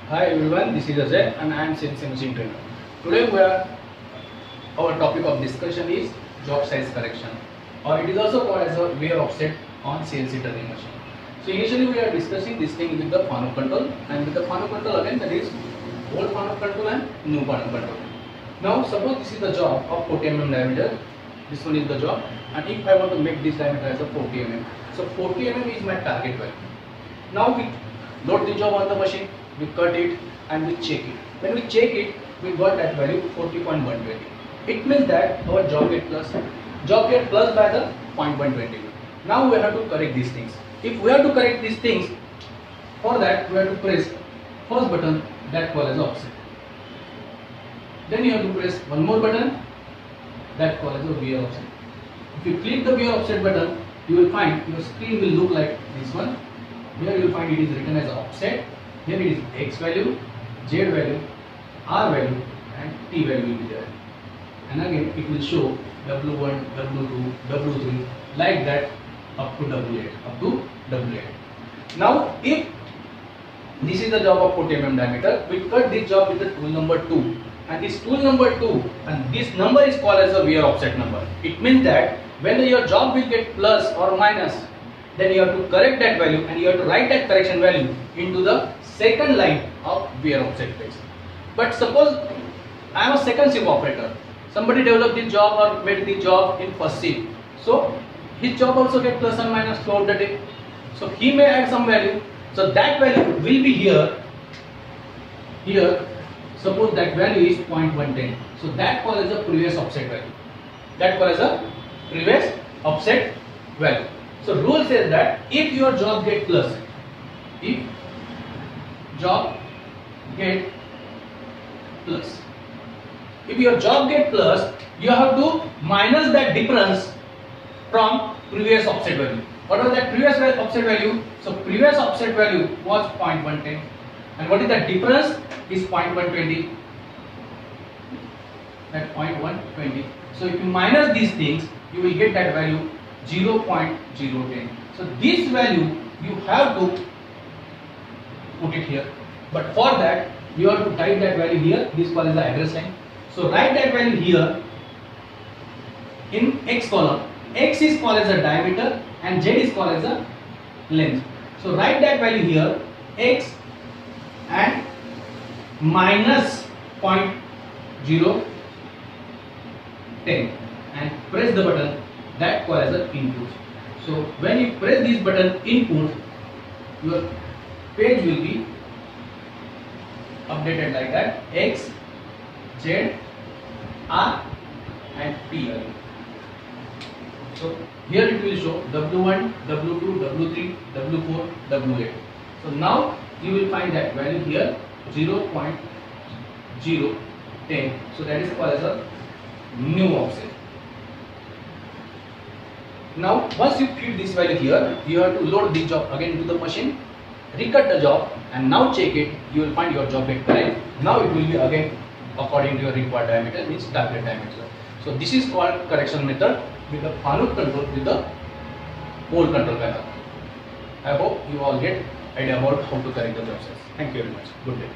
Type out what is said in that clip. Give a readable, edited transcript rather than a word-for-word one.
Hi everyone, this is Ajay and I am CNC machine trainer. Today our topic of discussion is job size correction, or it is also called as a wear offset on CNC turning machine. So initially we are discussing this thing with the Fanuc control, and with the Fanuc control again, that is old Fanuc control and new Fanuc control. Now suppose this is the job of 40 mm diameter, this one is the job, and if I want to make this diameter as a 40 mm, so 40 mm is my target value. Now we load the job on the machine, we cut it and we check it. When we check it, we got that value 40.120. It means that our job get plus by the 0.120. Now we have to correct these things. If we have to correct these things, for that we have to press first button, that called as offset. Then you have to press one more button, that called as a wear offset. If you click the wear offset button, you will find your screen will look like this one. Here you will find it is written as offset. Here it is X value, Z value, R value and T value will be there. And again it will show W1, W2, W3 like that up to W8. Now if this is the job of 40 mm diameter, we cut this job with the tool number 2. And this tool number 2 and this number is called as a wear offset number. It means that when your job will get plus or minus, then you have to correct that value and you have to write that correction value into the second line of wear offset text. But suppose I am a second shift operator. Somebody developed this job or made the job in first shift. So his job also get plus and minus throughout the day. So he may add some value. So that value will be here. Suppose that value is 0.110. So that called as a previous offset value. So rule says that if your job get plus, you have to minus that difference from previous offset value. What was that previous offset value? So previous offset value was 0.110, and what is that difference is 0.120. That 0.120. So if you minus these things, you will get that value 0.010. So this value you have to put it here, but for that you have to type that value here. This called as the address line. So write that value here in X column. X is called as a diameter and Z is called as a length. So write that value here, X and minus 0.010 and press the button, that called as an input. So when you press this button input, your page will be updated like that, X, Z, R and T value. So here it will show W1, W2, W3, W4, W8. So now you will find that value here 0.010. So that is called as a new offset. Now once you feed this value here, you have to load the job again into the machine, recut the job and now check it. You will find your job get correct. Now it will be again according to your required diameter, means target diameter. So this is called correction method with the Fanuc control with the old control panel. I hope you all get idea about how to correct the job size. Thank you very much. Good day.